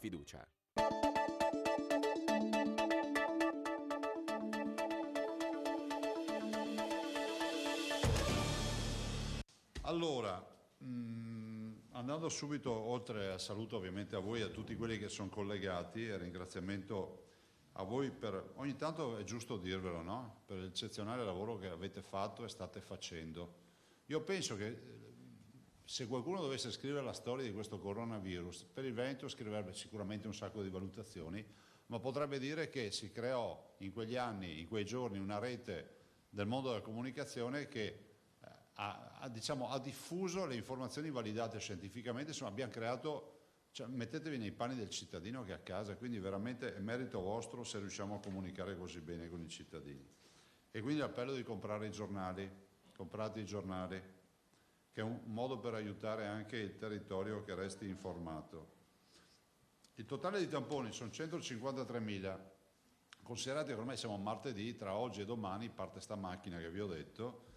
Fiducia. Allora, andando subito oltre, saluto ovviamente a voi e a tutti quelli che sono collegati, e ringraziamento a voi per, ogni tanto è giusto dirvelo, no? Per l'eccezionale lavoro che avete fatto e state facendo. Io penso che se qualcuno dovesse scrivere la storia di questo coronavirus, per il Veneto scriverebbe sicuramente un sacco di valutazioni, ma potrebbe dire che si creò in quegli anni, in quei giorni, una rete del mondo della comunicazione che ha diffuso le informazioni validate scientificamente. Insomma, abbiamo creato, cioè, mettetevi nei panni del cittadino che è a casa, quindi veramente è merito vostro se riusciamo a comunicare così bene con i cittadini. E quindi l'appello di comprare i giornali, comprate i giornali, che è un modo per aiutare anche il territorio che resti informato. Il totale di tamponi sono 153.000, considerate che ormai siamo a martedì, tra oggi e domani parte sta macchina che vi ho detto,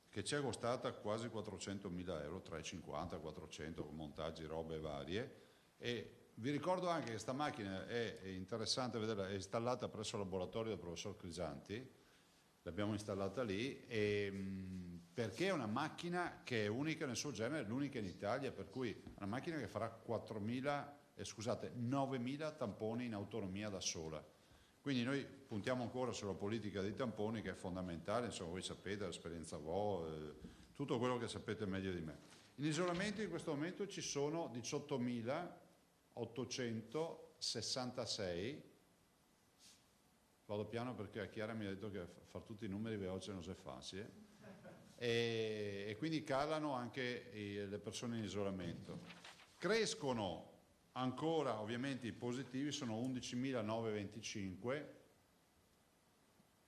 che ci è costata quasi 400.000 euro, tra i 50 e 400, con montaggi, robe varie. E vi ricordo anche che sta macchina è interessante vederla, è installata presso il laboratorio del professor Crisanti, l'abbiamo installata lì, perché è una macchina che è unica nel suo genere, l'unica in Italia, per cui è una macchina che farà 9.000 tamponi in autonomia da sola. Quindi noi puntiamo ancora sulla politica dei tamponi, che è fondamentale, insomma voi sapete, l'esperienza VO, tutto quello che sapete meglio di me. In isolamento in questo momento ci sono 18.866, vado piano perché a Chiara mi ha detto che far tutti i numeri veloci non è facile, e quindi calano anche le persone in isolamento. Crescono ancora ovviamente i positivi, sono 11.925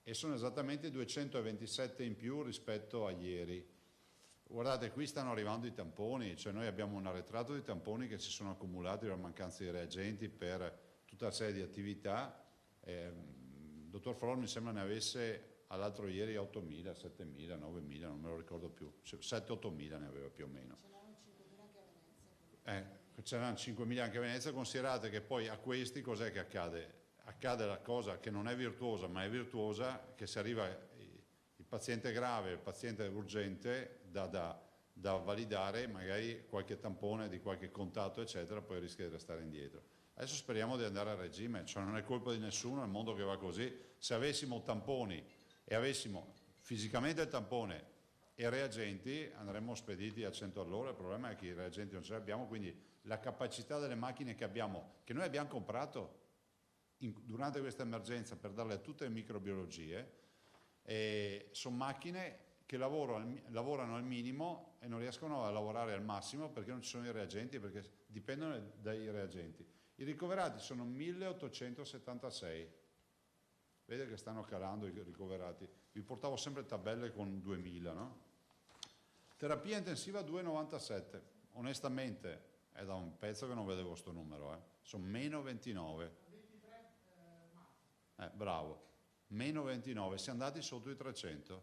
e sono esattamente 227 in più rispetto a ieri. Guardate, qui stanno arrivando i tamponi, cioè noi abbiamo un arretrato di tamponi che si sono accumulati per mancanza di reagenti per tutta una serie di attività. Il dottor Flor mi sembra ne avesse all'altro ieri 8.000, 7.000, 9.000, non me lo ricordo più, 7-8.000 ne aveva più o meno. C'erano 5.000 anche a Venezia. Considerate che poi a questi cos'è che accade? Accade la cosa che non è virtuosa ma è virtuosa, che se arriva il paziente grave, il paziente urgente da validare, magari qualche tampone di qualche contatto eccetera, poi rischia di restare indietro. Adesso speriamo di andare a regime, cioè non è colpa di nessuno, è il mondo che va così. Se avessimo tamponi e avessimo fisicamente il tampone e reagenti, andremmo spediti a 100 all'ora. Il problema è che i reagenti non ce li abbiamo, quindi la capacità delle macchine che abbiamo, che noi abbiamo comprato durante questa emergenza per darle a tutte le microbiologie, sono macchine che lavorano al minimo e non riescono a lavorare al massimo perché non ci sono i reagenti, perché dipendono dai reagenti. I ricoverati sono 1.876. Vedete che stanno calando i ricoverati. Vi portavo sempre tabelle con 2.000, no? Terapia intensiva 2,97. Onestamente è da un pezzo che non vedevo sto numero, sono meno 29. 23 marzo. Bravo, meno 29, siamo andati sotto i 300.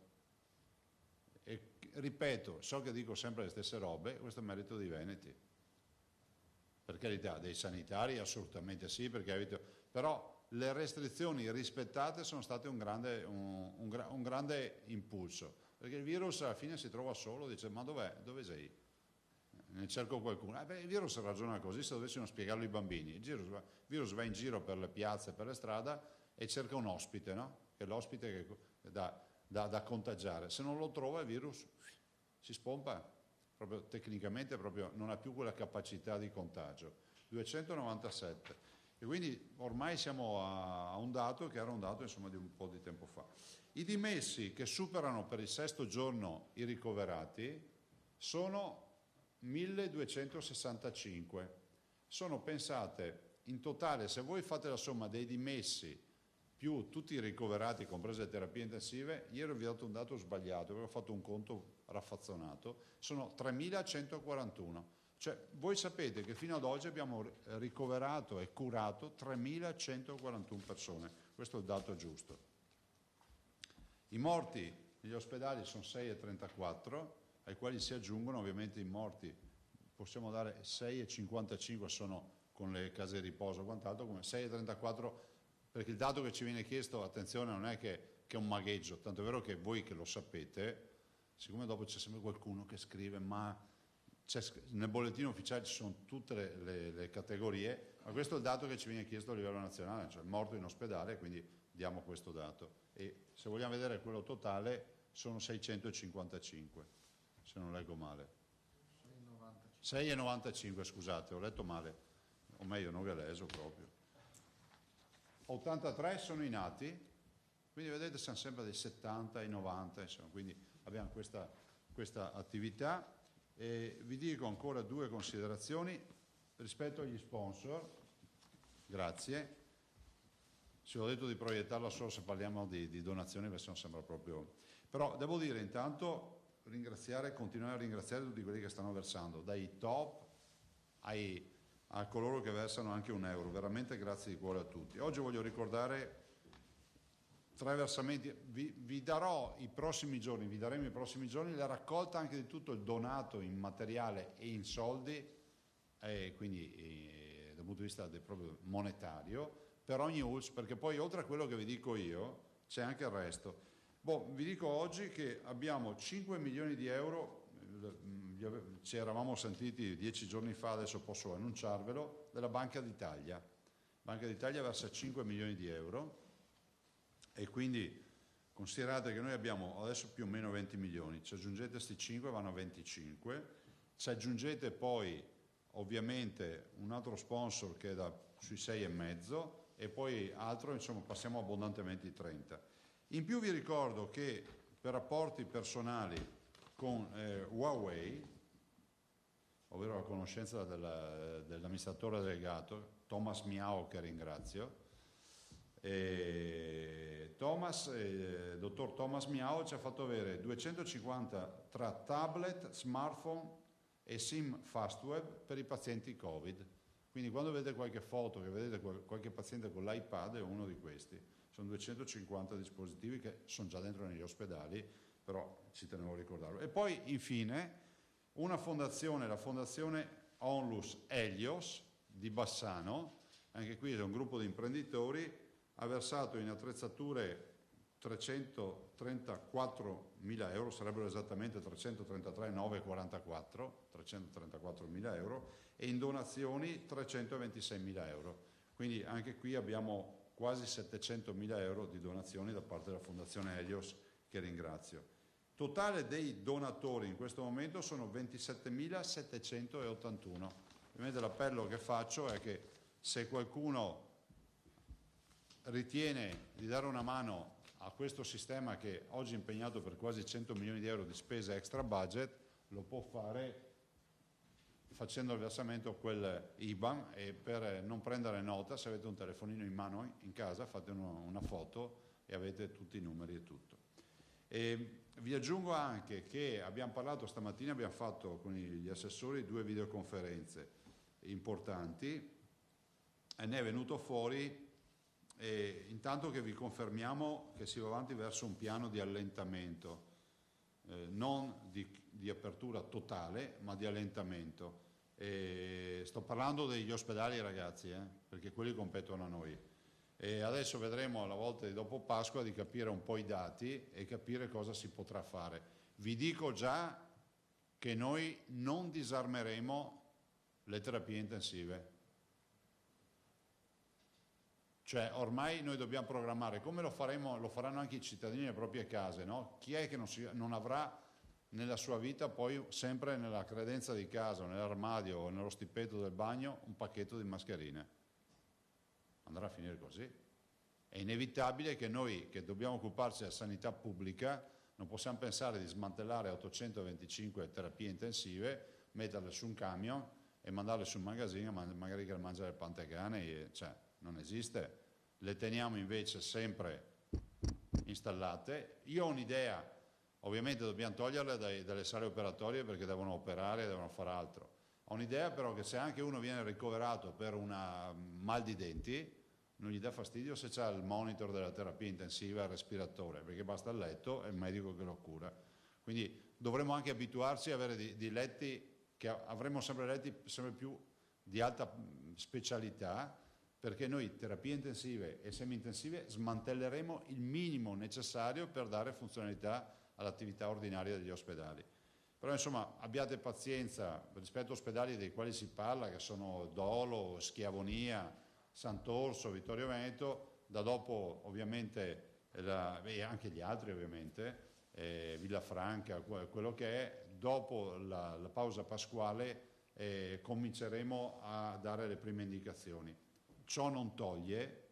E ripeto, so che dico sempre le stesse robe, questo è merito dei veneti. Per carità, dei sanitari assolutamente sì, perché però le restrizioni rispettate sono state un grande impulso, perché il virus alla fine si trova solo, dice ma dov'è? Dove sei? Ne cerco qualcuno. Il virus ragiona così, se dovessimo spiegarlo ai bambini. Il virus va in giro per le piazze, per le strade e cerca un ospite, no? Che è l'ospite che da contagiare. Se non lo trova il virus si spompa, proprio tecnicamente proprio non ha più quella capacità di contagio. 297. E quindi ormai siamo a un dato che era un dato insomma di un po' di tempo fa. I dimessi che superano per il 6° giorno i ricoverati sono 1.265. Sono, pensate, in totale, se voi fate la somma dei dimessi più tutti i ricoverati, comprese le terapie intensive, ieri vi ho dato un dato sbagliato, perché ho fatto un conto raffazzonato, sono 3.141. Cioè, voi sapete che fino ad oggi abbiamo ricoverato e curato 3.141 persone, questo è il dato giusto. I morti negli ospedali sono 6,34, ai quali si aggiungono ovviamente i morti, possiamo dare 6,55, sono con le case di riposo e quant'altro, come 6,34, perché il dato che ci viene chiesto, attenzione, non è che è un magheggio, tanto è vero che voi che lo sapete, siccome dopo c'è sempre qualcuno che scrive, ma nel bollettino ufficiale ci sono tutte le categorie, ma questo è il dato che ci viene chiesto a livello nazionale, cioè morto in ospedale, quindi diamo questo dato. E se vogliamo vedere quello totale sono 655, se non leggo male. 6,95, scusate, ho letto male, o meglio, non galeso proprio. 83 sono i nati, quindi vedete siamo sempre dai 70 ai 90, insomma, quindi abbiamo questa attività. E vi dico ancora due considerazioni rispetto agli sponsor, grazie. Ci ho detto di proiettarla solo se parliamo di donazioni, perché sennò sembra proprio... Però devo dire intanto continuare a ringraziare tutti quelli che stanno versando, dai top a coloro che versano anche €1, veramente grazie di cuore a tutti. Oggi voglio ricordare 3 versamenti, vi daremo i prossimi giorni la raccolta anche di tutto il donato in materiale e in soldi, quindi dal punto di vista proprio monetario, per ogni ULSS, perché poi oltre a quello che vi dico io c'è anche il resto. Vi dico oggi che abbiamo 5 milioni di euro, ci eravamo sentiti 10 giorni fa, adesso posso annunciarvelo, della Banca d'Italia. Banca d'Italia versa 5 milioni di euro e quindi considerate che noi abbiamo adesso più o meno 20 milioni, ci aggiungete questi 5 vanno a 25, ci aggiungete poi ovviamente un altro sponsor che è sui 6,5 e poi altro, insomma passiamo abbondantemente i 30. In più vi ricordo che per rapporti personali con Huawei, ovvero la conoscenza dell'amministratore delegato, Thomas Miao, che ringrazio, dottor Thomas Miao ci ha fatto avere 250 tra tablet, smartphone e SIM Fastweb per i pazienti Covid. Quindi quando vedete qualche foto, che vedete qualche paziente con l'iPad, è uno di questi. Sono 250 dispositivi che sono già dentro negli ospedali, però ci tenevo a ricordarlo. E poi infine una fondazione, la fondazione Onlus Helios di Bassano, anche qui è un gruppo di imprenditori, ha versato in attrezzature 334.000 euro, sarebbero esattamente 333.944, 334.000 euro, e in donazioni 326.000 euro. Quindi anche qui abbiamo quasi 700.000 euro di donazioni da parte della Fondazione Helios, che ringrazio. Totale dei donatori in questo momento sono 27.781. Ovviamente l'appello che faccio è che se qualcuno ritiene di dare una mano a questo sistema che oggi è impegnato per quasi 100 milioni di euro di spese extra budget, lo può fare facendo il versamento a quel IBAN, e per non prendere nota, se avete un telefonino in mano in casa, fate una foto e avete tutti i numeri e tutto. E vi aggiungo anche che abbiamo parlato stamattina, abbiamo fatto con gli assessori 2 videoconferenze importanti e ne è venuto fuori intanto che vi confermiamo che si va avanti verso un piano di allentamento, non di apertura totale, ma di allentamento. Sto parlando degli ospedali, ragazzi, perché quelli competono a noi. E adesso vedremo alla volta di dopo Pasqua di capire un po' i dati e capire cosa si potrà fare. Vi dico già che noi non disarmeremo le terapie intensive. Cioè ormai noi dobbiamo programmare, come lo faranno anche i cittadini nelle proprie case, no? Chi è che non avrà nella sua vita poi sempre nella credenza di casa, o nell'armadio o nello stipetto del bagno un pacchetto di mascherine? Andrà a finire così. È inevitabile che noi che dobbiamo occuparci della sanità pubblica non possiamo pensare di smantellare 825 terapie intensive, metterle su un camion e mandarle sul magazzino, magari che le mangiano le pantegane, cioè non esiste. Le teniamo invece sempre installate. Io ho un'idea, ovviamente dobbiamo toglierle dalle sale operatorie perché devono operare, devono fare altro. Ho un'idea però che se anche uno viene ricoverato per una mal di denti, non gli dà fastidio se c'è il monitor della terapia intensiva e il respiratore, perché basta il letto e il medico che lo cura. Quindi dovremmo anche abituarci a avere di letti, che avremo sempre letti sempre più di alta specialità, perché noi terapie intensive e semi-intensive smantelleremo il minimo necessario per dare funzionalità all'attività ordinaria degli ospedali. Però insomma abbiate pazienza rispetto a ospedali dei quali si parla, che sono Dolo, Schiavonia, Sant'Orso, Vittorio Veneto, da dopo ovviamente, e anche gli altri ovviamente, Villafranca, quello che è, dopo la pausa pasquale cominceremo a dare le prime indicazioni. Ciò non toglie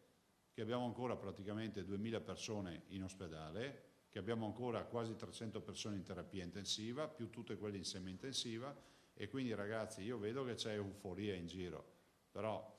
che abbiamo ancora praticamente 2000 persone in ospedale, che abbiamo ancora quasi 300 persone in terapia intensiva, più tutte quelle in semi-intensiva, e quindi ragazzi io vedo che c'è euforia in giro, però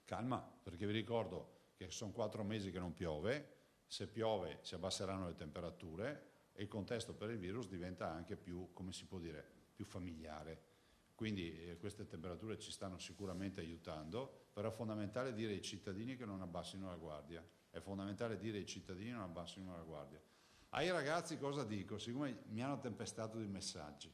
calma, perché vi ricordo che sono 4 mesi che non piove, se piove si abbasseranno le temperature e il contesto per il virus diventa anche più, come si può dire, più familiare. Quindi queste temperature ci stanno sicuramente aiutando, però è fondamentale dire ai cittadini che non abbassino la guardia. È fondamentale dire ai cittadini che non abbassino la guardia. Ai ragazzi cosa dico? Siccome mi hanno tempestato di messaggi,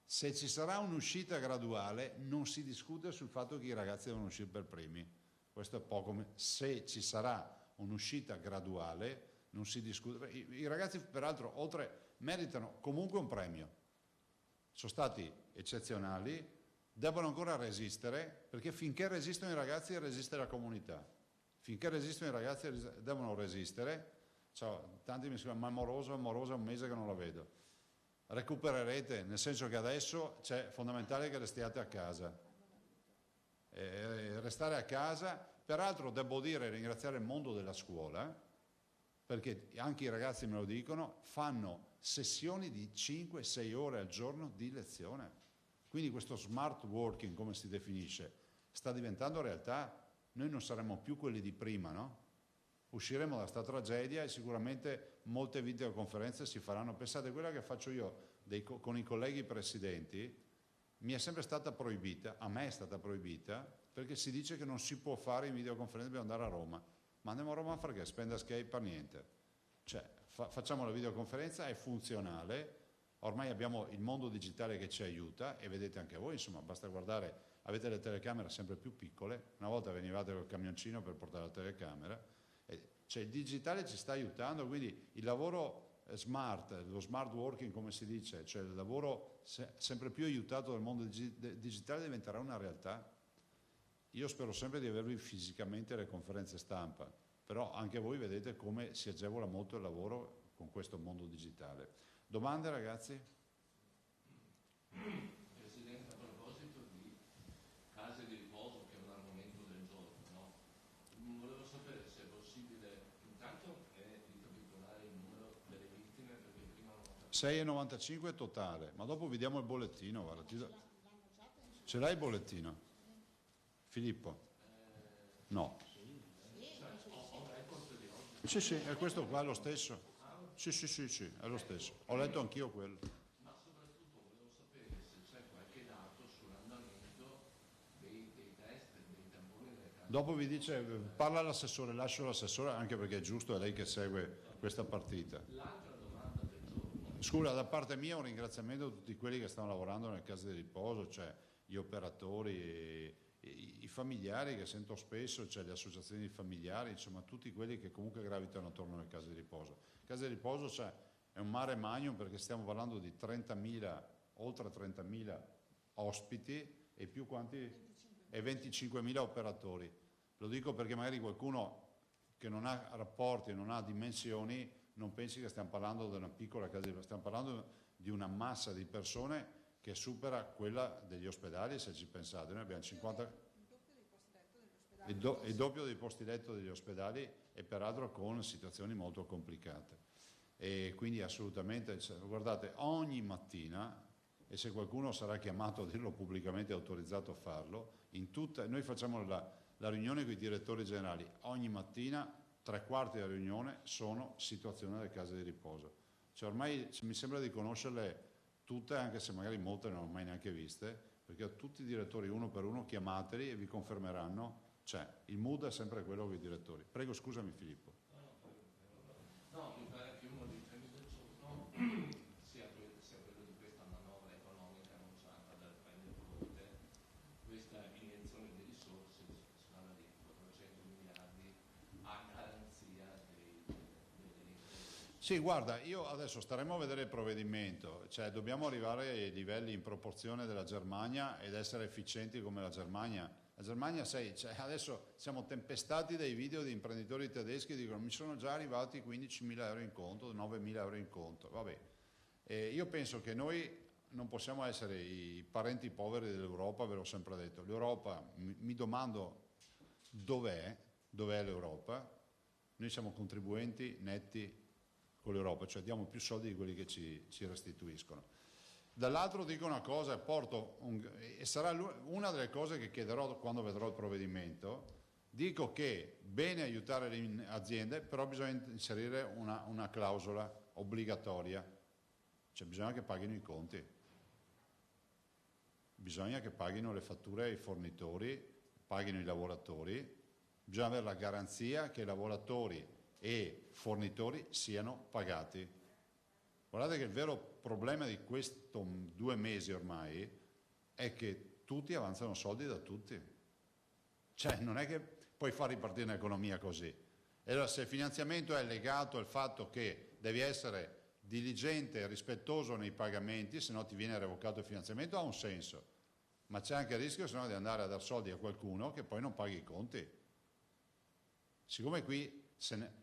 se ci sarà un'uscita graduale non si discute sul fatto che i ragazzi devono uscire per primi. Questo è poco. Se ci sarà un'uscita graduale non si discute. I ragazzi peraltro oltre meritano comunque un premio. Sono stati eccezionali, devono ancora resistere, perché finché resistono i ragazzi resiste la comunità. Finché resistono i ragazzi devono resistere. Ciao, tanti mi scrivono, ma amorosa, è un mese che non la vedo. Recupererete, nel senso che adesso c'è fondamentale che restiate a casa. Restare a casa, peraltro devo dire, ringraziare il mondo della scuola, perché anche i ragazzi me lo dicono, fanno sessioni di 5-6 ore al giorno di lezione. Quindi questo smart working, come si definisce, sta diventando realtà. Noi non saremo più quelli di prima, no? Usciremo da questa tragedia e sicuramente molte videoconferenze si faranno. Pensate, quella che faccio io con i colleghi presidenti mi è sempre stata proibita, a me è stata proibita, perché si dice che non si può fare in videoconferenza, dobbiamo andare a Roma. Ma andiamo a Roma perché? Spend escape per niente. Cioè, facciamo la videoconferenza, è funzionale, ormai abbiamo il mondo digitale che ci aiuta e vedete anche voi, insomma, basta guardare, avete le telecamere sempre più piccole, una volta venivate col camioncino per portare la telecamera, cioè il digitale ci sta aiutando, quindi il lavoro smart, lo smart working come si dice, cioè il lavoro sempre più aiutato dal mondo digitale diventerà una realtà. Io spero sempre di avervi fisicamente le conferenze stampa, però anche voi vedete come si agevola molto il lavoro con questo mondo digitale. Domande ragazzi? Presidente, a proposito di case di riposo, che è un argomento del giorno, no? Volevo sapere se è possibile intanto ricapitolare il numero delle vittime, perché prima non ho capito. 6,95 totale, ma dopo vediamo il bollettino, guarda. Ce l'hai il bollettino? Filippo? No. Sì, sì, è questo qua, è lo stesso. Sì, sì, sì, sì, è lo stesso. Ho letto anch'io quello. Ma soprattutto volevo sapere se c'è qualche dato sull'andamento dei test, dei tamponi delle case. Dopo vi dice, parla l'assessore, lascio l'assessore anche perché è giusto, è lei che segue questa partita. L'altra domanda del giorno. Scusa, da parte mia un ringraziamento a tutti quelli che stanno lavorando nelle case di riposo, cioè gli operatori e i familiari che sento spesso, cioè le associazioni di familiari, insomma tutti quelli che comunque gravitano attorno alle case di riposo. Case di riposo cioè, è un mare magnum perché stiamo parlando di 30.000, oltre 30.000 ospiti e più quanti? 25.000 operatori. Lo dico perché magari qualcuno che non ha rapporti, non ha dimensioni, non pensi che stiamo parlando di una piccola casa di riposo, stiamo parlando di una massa di persone che supera quella degli ospedali, se ci pensate. Noi abbiamo 50... il doppio dei posti letto degli ospedali e peraltro con situazioni molto complicate. E quindi assolutamente, guardate, ogni mattina, e se qualcuno sarà chiamato a dirlo pubblicamente, è autorizzato a farlo, noi facciamo la riunione con i direttori generali, ogni mattina 3/4 della riunione sono situazioni delle case di riposo. Cioè ormai mi sembra di conoscerle tutte, anche se magari molte non ho mai neanche viste, perché ho tutti i direttori uno per uno, chiamateli e vi confermeranno, cioè il mood è sempre quello con i direttori. Prego, scusami Filippo. No, mi pare che uno dei temi del giorno sia quello di questa manovra economica annunciata dal Premier Sì, guarda, io adesso staremo a vedere il provvedimento, cioè dobbiamo arrivare ai livelli in proporzione della Germania ed essere efficienti come la Germania. La Germania, sai, cioè, adesso siamo tempestati dai video di imprenditori tedeschi che dicono mi sono già arrivati 15.000 euro in conto, 9.000 euro in conto, vabbè. Io penso che noi non possiamo essere i parenti poveri dell'Europa, ve l'ho sempre detto. L'Europa, mi domando dov'è l'Europa? Noi siamo contribuenti netti con l'Europa, cioè diamo più soldi di quelli che ci restituiscono. Dall'altro dico una cosa, e sarà una delle cose che chiederò quando vedrò il provvedimento, dico che bene aiutare le aziende, però bisogna inserire una clausola obbligatoria, cioè bisogna che paghino i conti, bisogna che paghino le fatture ai fornitori, paghino i lavoratori, bisogna avere la garanzia che i lavoratori e fornitori siano pagati. Guardate che il vero problema di questi 2 mesi ormai è che tutti avanzano soldi da tutti. Cioè non è che puoi far ripartire un'economia così. E allora se il finanziamento è legato al fatto che devi essere diligente e rispettoso nei pagamenti, se no ti viene revocato il finanziamento, ha un senso. Ma c'è anche il rischio se no di andare a dar soldi a qualcuno che poi non paghi i conti. Siccome qui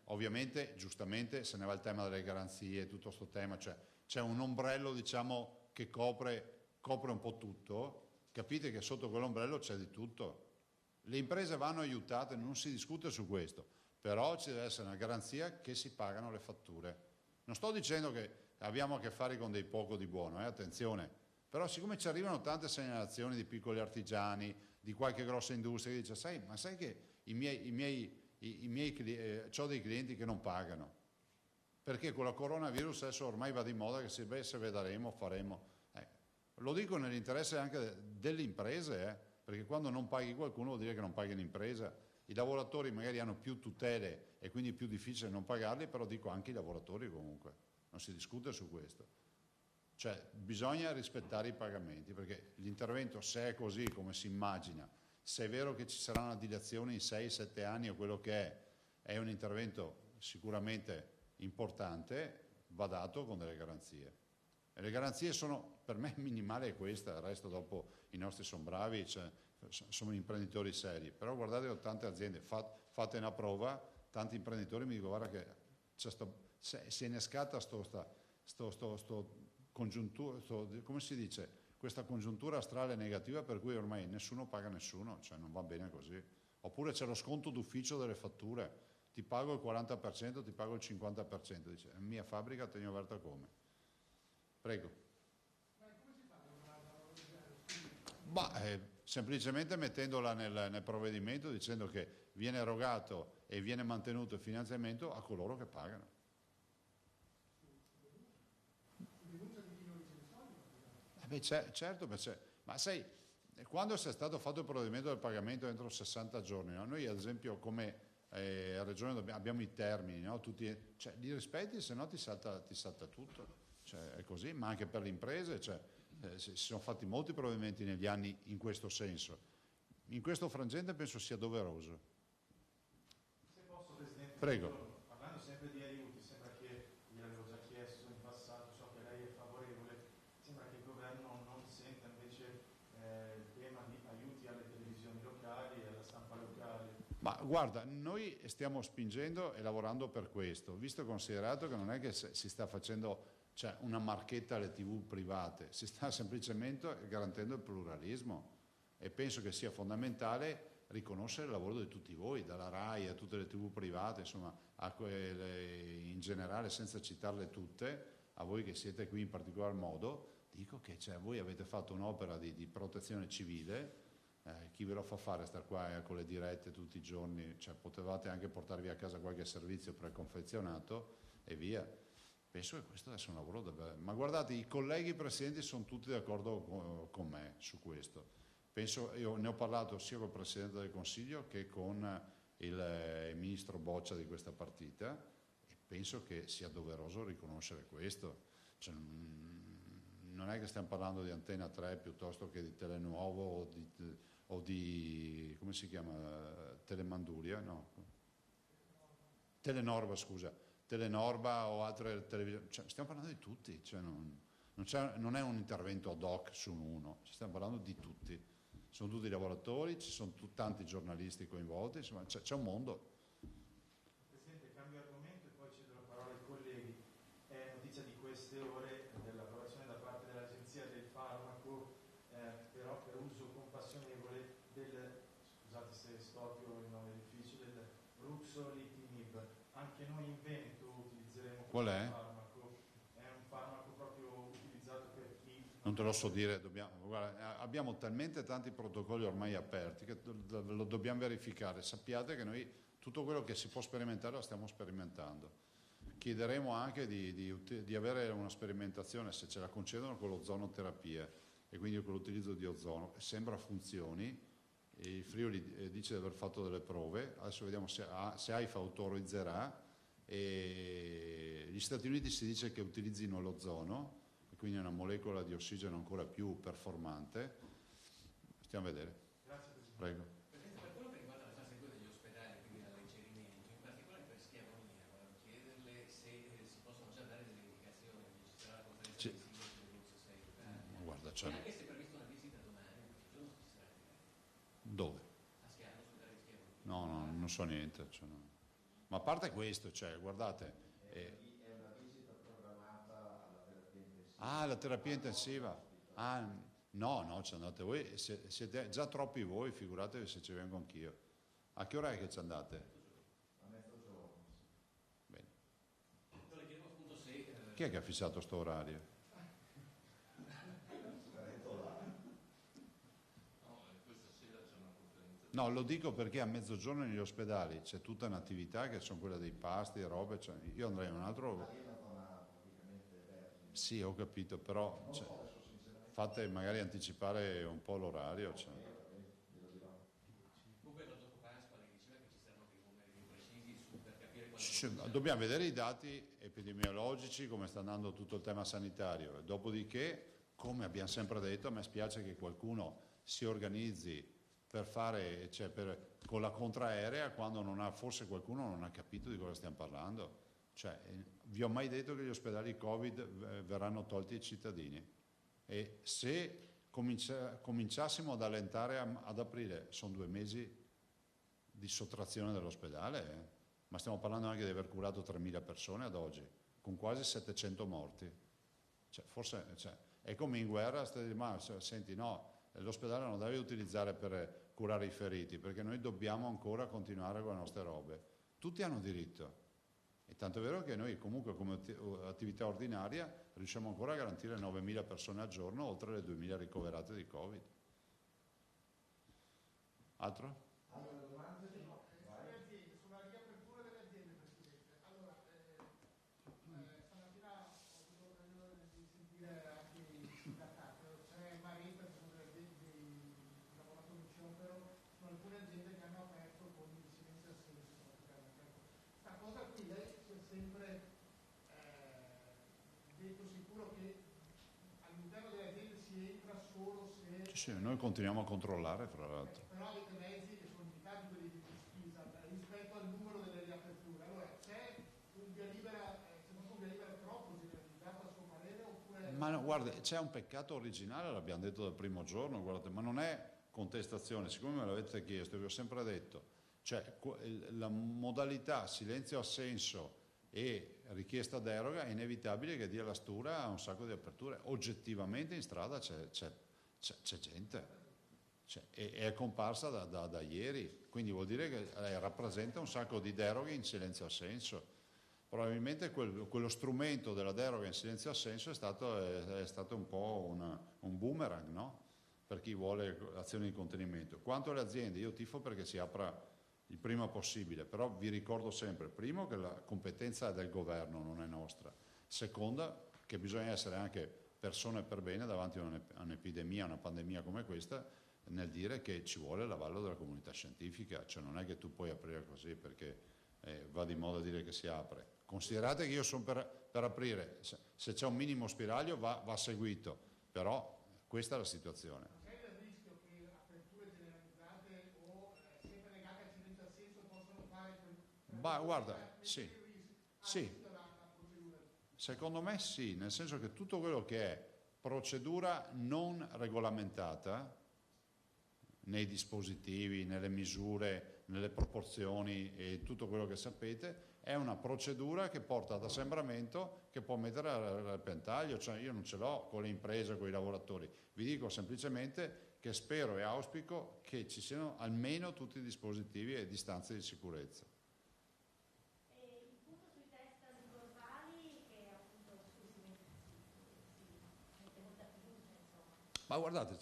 ovviamente, giustamente, se ne va il tema delle garanzie, tutto questo tema, cioè c'è un ombrello, diciamo, che copre un po' tutto, capite che sotto quell'ombrello c'è di tutto. Le imprese vanno aiutate, non si discute su questo, però ci deve essere una garanzia che si pagano le fatture. Non sto dicendo che abbiamo a che fare con dei poco di buono, attenzione, però siccome ci arrivano tante segnalazioni di piccoli artigiani, di qualche grossa industria che dice, ma sai che ho dei clienti che non pagano, perché con la coronavirus adesso ormai va di moda che se vedremo, faremo. Lo dico nell'interesse anche delle imprese, perché quando non paghi qualcuno vuol dire che non paghi l'impresa. I lavoratori magari hanno più tutele e quindi è più difficile non pagarli, però dico anche i lavoratori comunque, non si discute su questo. Cioè bisogna rispettare i pagamenti, perché l'intervento, se è così come si immagina, se è vero che ci sarà una dilazione in 6-7 anni o quello che è un intervento sicuramente importante, va dato con delle garanzie. E le garanzie sono, per me minimale è questa, il resto dopo i nostri sono bravi, cioè, sono imprenditori seri, però guardate ho tante aziende, fate una prova, tanti imprenditori mi dicono guarda che si è innescata congiuntura, come si dice? Questa congiuntura astrale negativa per cui ormai nessuno paga nessuno, cioè non va bene così. Oppure c'è lo sconto d'ufficio delle fatture, ti pago il 40%, ti pago il 50%, dice, è mia fabbrica, tengo aperta come? Prego. Semplicemente mettendola nel provvedimento dicendo che viene erogato e viene mantenuto il finanziamento a coloro che pagano. Certo, ma sai, quando è stato fatto il provvedimento del pagamento entro 60 giorni, no? Noi ad esempio come Regione abbiamo i termini, no? Cioè, li rispetti, se no ti salta tutto, cioè, è così, ma anche per le imprese, cioè, si sono fatti molti provvedimenti negli anni in questo senso. In questo frangente penso sia doveroso. Se posso, Presidente, prego. Parlando sempre di aiuti, sembra che, gliel'avevo già chiesto in passato, so che lei è favorevole, sembra che il governo non senta invece il tema di aiuti alle televisioni locali e alla stampa locale. Ma guarda, noi stiamo spingendo e lavorando per questo, visto e considerato che non è che si sta facendo una marchetta alle TV private, si sta semplicemente garantendo il pluralismo e penso che sia fondamentale riconoscere il lavoro di tutti voi, dalla RAI a tutte le TV private, insomma, a quelle in generale, senza citarle tutte, a voi che siete qui in particolar modo, dico che voi avete fatto un'opera di protezione civile. Chi ve lo fa fare star qua con le dirette tutti i giorni, cioè, potevate anche portarvi a casa qualche servizio preconfezionato e via. Penso che questo deve essere un lavoro davvero. Ma guardate, i colleghi presidenti sono tutti d'accordo con me su questo. Io ne ho parlato sia col Presidente del Consiglio che con il Ministro Boccia di questa partita e penso che sia doveroso riconoscere questo. Cioè, non è che stiamo parlando di Antena 3 piuttosto che di Telenuovo o di come si chiama? Telemanduria? No. Telenorba, scusa. Telenorba o altre televisioni, cioè, stiamo parlando di tutti, cioè, non è un intervento ad hoc su uno, stiamo parlando di tutti, sono tutti lavoratori, ci sono tanti giornalisti coinvolti, insomma c'è un mondo. Presidente, cambio argomento e poi cedo la parola ai colleghi. È notizia di queste ore dell'approvazione da parte dell'Agenzia del Farmaco, però per uso compassionevole scusate se storpio il nome difficile, del Ruxolitinib. Anche noi in Veneto utilizzeremo Qual questo è? farmaco. È un farmaco proprio utilizzato per chi... Non te lo so dire, guarda, abbiamo talmente tanti protocolli ormai aperti che lo dobbiamo verificare. Sappiate che noi tutto quello che si può sperimentare lo stiamo sperimentando. Chiederemo anche di avere una sperimentazione, se ce la concedono, con l'ozonoterapia e quindi con l'utilizzo di ozono. Sembra funzioni, il Friuli dice di aver fatto delle prove, adesso vediamo se AIFA autorizzerà, e gli Stati Uniti si dice che utilizzino l'ozono, quindi una molecola di ossigeno ancora più performante. Stiamo a vedere. Grazie Presidente. Prego. Presidente, per quello che riguarda la fase 2 degli ospedali, quindi l'alleggerimento, in particolare per Schiavonia, volevo chiederle se si possono già dare delle indicazioni, ci sarà la conferenza Sì. di sindaci del Gruppo 6. Guarda, E anche se è prevista una visita domani, perché giorno ci sarà dove? a Schiavo, all'ospedale di Schiavonia. No, non so niente. Cioè, no. Ma a parte questo, cioè, guardate... È una visita programmata alla terapia intensiva. Ah, la terapia intensiva. Ah, no, ci andate voi, siete già troppi voi, figuratevi se ci vengo anch'io. A che ora è che ci andate? A mezzogiorno. Bene. Io le chiedo appunto se... Chi è che ha fissato sto orario? Sarete là. No, questa sera c'è una conferenza. No, lo dico perché a mezzogiorno negli ospedali c'è tutta un'attività che sono quella dei pasti e robe, cioè, io andrei a un altro... La zona praticamente vergine. Sì, ho capito, però Non lo cioè, so, adesso sinceramente. fate magari anticipare un po' l'orario. Cioè. Glielo dirò. Comunque dopo Pasqua lei diceva che ci saranno dei numeri più precisi per capire quando... Sì, dobbiamo vedere i dati epidemiologici, come sta andando tutto il tema sanitario. Dopodiché, come abbiamo sempre detto, a me spiace che qualcuno si organizzi per fare, cioè con la contraerea quando forse qualcuno non ha capito di cosa stiamo parlando. Cioè, vi ho mai detto che gli ospedali Covid verranno tolti ai cittadini? E se cominciassimo ad allentare ad aprire, sono 2 mesi di sottrazione dall'ospedale, ma stiamo parlando anche di aver curato 3.000 persone ad oggi, con quasi 700 morti. Cioè, forse è come in guerra, ma senti, no, l'ospedale non deve utilizzare per curare i feriti, perché noi dobbiamo ancora continuare con le nostre robe. Tutti hanno diritto. E tanto è vero che noi comunque come attività ordinaria riusciamo ancora a garantire 9.000 persone al giorno, oltre le 2.000 ricoverate di Covid. Altro? Altre domande? No. Vai. Sulla riapertura delle aziende, Presidente. Allora, stamattina ho avuto l'occasione di sentire anche i sindacati. C'è Marita, che sono dei lavoratori in sciopero, sono alcune aziende che hanno aperto con il silenzio assenso. Questa cosa qui lei si è sempre detto sicuro che all'interno delle aziende si entra solo se... Sì, noi continuiamo a controllare, fra l'altro. Però avete mezzi che sono limitati, quelli di pesquisa, rispetto al numero delle riaperture. Allora, c'è un via libera, se non un via libera troppo generalizzato a suo parere, oppure... Ma no, guarda, c'è un peccato originale, l'abbiamo detto dal primo giorno, guardate, ma non è contestazione, siccome me l'avete chiesto, vi ho sempre detto, cioè la modalità silenzio-assenso e richiesta deroga è inevitabile che dia la stura a un sacco di aperture. Oggettivamente in strada c'è gente, è comparsa da ieri, quindi vuol dire che rappresenta un sacco di deroghe in silenzio-assenso. Probabilmente quello strumento della deroga in silenzio-assenso è stato un po' un boomerang, no? Per chi vuole azioni di contenimento. Quanto alle aziende, io tifo perché si apra il prima possibile, però vi ricordo sempre, primo, che la competenza è del governo, non è nostra. Seconda, che bisogna essere anche persone per bene davanti a un'epidemia, una pandemia come questa, nel dire che ci vuole l'avallo della comunità scientifica, cioè non è che tu puoi aprire così perché va di moda dire che si apre. Considerate che io sono per aprire, se c'è un minimo spiraglio va seguito, però questa è la situazione. C'è il rischio che aperture generalizzate o sempre legate al silenzio assenso possono fare... Ma guarda, sì. Sì, tutta la procedura. secondo me sì, nel senso che tutto quello che è procedura non regolamentata nei dispositivi, nelle misure, nelle proporzioni e tutto quello che sapete, è una procedura che porta ad assembramento che può mettere a repentaglio. Cioè, io non ce l'ho con le imprese, con i lavoratori, vi dico semplicemente che spero e auspico che ci siano almeno tutti i dispositivi e distanze di sicurezza. E il punto sui test anticorpali, che appunto su cui si mette molta fiducia, insomma. Ma guardate,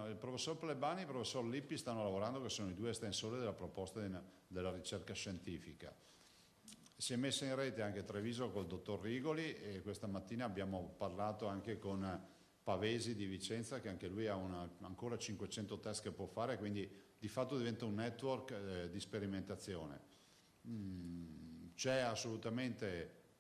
il professor Plebani e il professor Lippi stanno lavorando, che sono i due estensori della proposta della ricerca scientifica. Si è messa in rete anche Treviso col dottor Rigoli e questa mattina abbiamo parlato anche con Pavesi di Vicenza, che anche lui ha ancora 500 test che può fare, quindi di fatto diventa un network di sperimentazione. C'è assolutamente...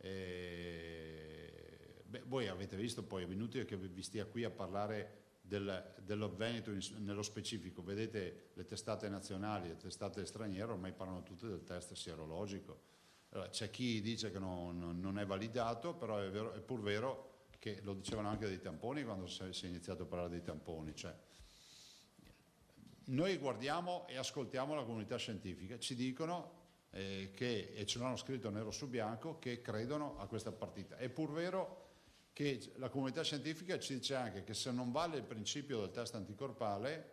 voi avete visto, poi è inutile che vi stia qui a parlare dello Veneto nello specifico, vedete le testate nazionali, le testate straniere ormai parlano tutte del test sierologico. Allora, c'è chi dice che non è validato, però è pur vero che lo dicevano anche dei tamponi quando si è iniziato a parlare dei tamponi. Cioè, noi guardiamo e ascoltiamo la comunità scientifica, ci dicono e ce l'hanno scritto nero su bianco, che credono a questa partita. È pur vero che la comunità scientifica ci dice anche che se non vale il principio del test anticorpale,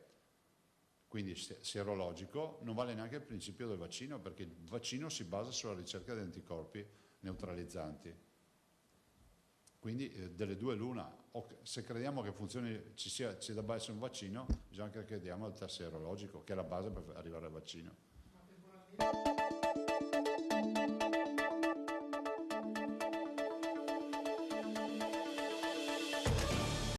quindi sierologico, non vale neanche il principio del vaccino, perché il vaccino si basa sulla ricerca di anticorpi neutralizzanti. Quindi delle due l'una, se crediamo che funzioni, ci debba essere un vaccino, bisogna che crediamo al test sierologico, che è la base per arrivare al vaccino. Ma temporalmente